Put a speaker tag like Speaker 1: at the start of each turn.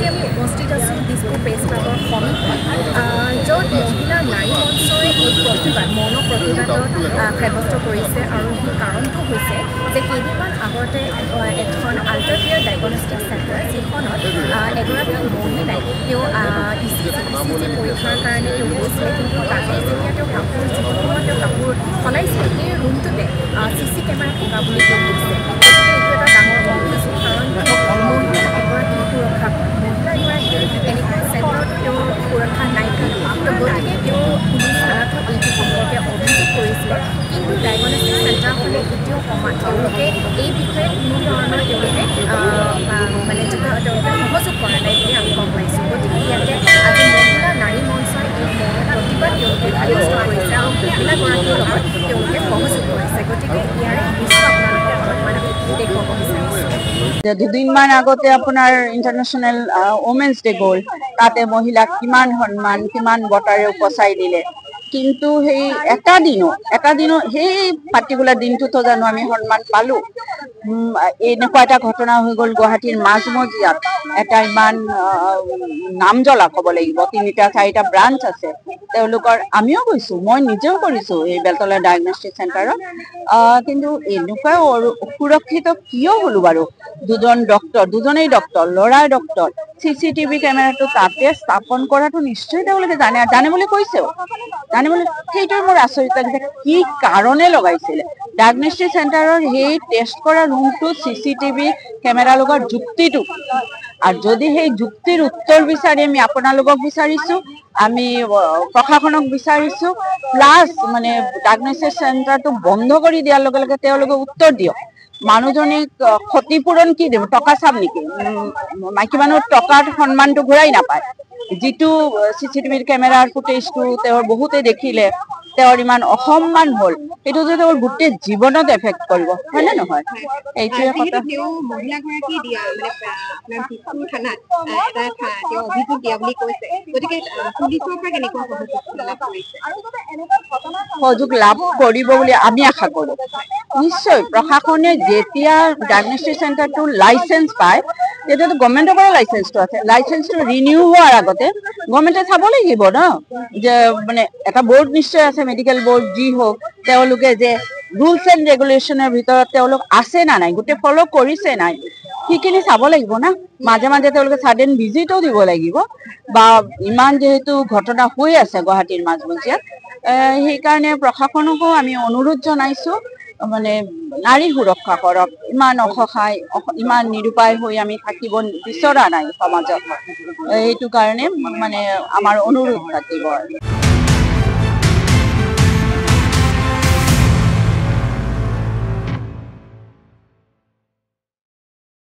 Speaker 1: আজি আমি উপস্থিত আছোঁ দিছপুৰ প্ৰেছ ক্লাবৰ সন্মুখত য'ত মহিলা নাৰী মঞ্চই এই প্ৰতিবাদ মৌন প্ৰতিবাদত সাব্যস্ত কৰিছে আৰু সেই কাৰণটো হৈছে যে কেইদিনমান আগতে এখন আল্ট্ৰাকেয়াৰ ডায়েগনষ্টিক চেণ্টাৰ যিখনত এগৰাকী মহিলাই তেওঁ ইচিজি পৰীক্ষাৰ কাৰণে তেওঁ গৈছিলে কিন্তু তাতে যেতিয়া তেওঁ কাপোৰ যিটো সময়ত তেওঁ কাপোৰ সলাইছিলে সেই ৰুমটোতে CC কেমেৰা থকা বুলি তেওঁ কৈছে। গতিকে এইটো এটা ডাঙৰ অভিযোগ কাৰণ মহিলা এগৰাকী সুৰক্ষা মহিলা এগৰাকী এনেকুৱা চেণ্টাৰতো তেওঁৰ সুৰক্ষা নাই তো গতিকে তেওঁ পুলিচ থানাতো এইটো সম্পৰ্কে অভিযোগ কৰিছিলে কিন্তু ডায়েগনষ্টিক চেণ্টাৰখনে এতিয়াও সমান তেওঁলোকে এই বিষয়ে কোনো ধৰণৰ তেওঁলোকে সহযোগ কৰা নাই বুলি আমি গম পাইছোঁ। গতিকে ইয়াতে আজি মহিলা নাৰী মঞ্চই এই প্ৰতিবাদ তেওঁলোকে সাব্যস্ত কৰিছে আৰু মহিলাগৰাকীৰ লগত তেওঁলোকে সহযোগ কৰিছে। গতিকে ইয়াৰে দৃশ্য আপোনালোকৰ বৰ্তমান আমি দেখুৱাব বিচাৰিছোঁ।
Speaker 2: দুদিনমান আগতে আপোনাৰ ইণ্টাৰনেশ্যনেল ওমেন্স ডে গ'ল, তাতে মহিলাক কিমান সন্মান কিমান বঁটাৰে উপচাই দিলে কিন্তু সেই এটা দিনো সেই পাৰ্টিকুলাৰ দিনটোতো জানো আমি সন্মান পালো। এনেকুৱা এটা ঘটনা হৈ গ'ল গুৱাহাটীৰ মাজমজিয়াত এটা ইমান নাম জ্বলা ক'ব লাগিব 3-4টা ব্ৰাঞ্চ আছে তেওঁলোকৰ আমিও গৈছোঁ মই নিজেও কৰিছোঁ এই বেলতলা ডায়েগনষ্টিক চেণ্টাৰত কিন্তু এনেকুৱা সুৰক্ষিত কিয় হ'লো বাৰু দুজনেই ডক্টৰ ল'ৰাই ডক্টৰ CCTV কেমেৰাটো তাতে স্থাপন কৰাটো নিশ্চয় তেওঁলোকে জানে বুলি কৈছেও জানিবলৈ সেইটোৰ মোৰ আচৰিত লাগিছে কি কাৰণে লগাইছিলে ডায়েগনষ্টিক চেণ্টাৰৰ সেই টেষ্ট কৰা ৰুমটো CCTV কেমেৰা লগোৱাৰ যুক্তিটো আৰু যদি সেই যুক্তিৰ উত্তৰ বিচাৰি আমি আপোনালোকক বিচাৰিছোঁ আমি প্ৰশাসনক বিচাৰিছোঁ প্লাছ মানে ডায়েগনষ্টিক চেণ্টাৰটো বন্ধ কৰি দিয়াৰ লগে লগে তেওঁলোকে উত্তৰ দিয়ক মানুহজনীক ক্ষতিপূৰণ কি দিব টকা চাম নেকি মাইকী মানুহৰ টকাৰ সন্মানটো ঘূৰাই নাপায় যিটো CCTV কেমেৰাৰ ফুটেজটো তেওঁৰ বহুতে দেখিলে তেওঁৰ ইমান অসন্মান হ'ল সেইটো যে তেওঁৰ গোটেই জীৱনত এফেক্ট কৰিব হয় নে নহয় এইটোৱে কথা।
Speaker 3: মহিলাগৰাকী দিয়া মানে দিছপুৰ থানাত এটা তেওঁ অভিযোগ দিয়া বুলি কৈছে গতিকে পুলিচৰ পৰা কেনেকুৱা
Speaker 2: সহযোগ লাভ কৰিব বুলি আমি আশা কৰোঁ। নিশ্চয় প্ৰশাসনে যেতিয়া ডায়েগনষ্টিক চেণ্টাৰটো লাইচেঞ্চ পায় তেতিয়াতো গভৰ্ণমেণ্টৰ পৰা লাইচেঞ্চটো আছে লাইচেঞ্চটো ৰিনিউ হোৱাৰ আগতে গভৰ্ণমেণ্টে চাব লাগিব ন যে মানে এটা বোৰ্ড নিশ্চয় আছে মেডিকেল বোৰ্ড যি হওক তেওঁলোকে যে ৰুলছ এণ্ড ৰেগুলেশ্যনৰ ভিতৰত তেওঁলোক আছে না নাই গোটেই ফ'ল' কৰিছে নাই সেইখিনি চাব লাগিব না মাজে মাজে তেওঁলোকে ছাডেন ভিজিটো দিব লাগিব বা ইমান যিহেতু ঘটনা হৈ আছে গুৱাহাটীৰ মাজমজিয়াত সেইকাৰণে প্ৰশাসনকো আমি অনুৰোধ জনাইছোঁ মানে নাৰী সুৰক্ষা কৰক ইমান অসহায় ইমান নিৰুপায় হৈ আমি থাকিব বিচৰা নাই সমাজত এইটো কাৰণে মানে আমাৰ অনুৰোধ থাকিব।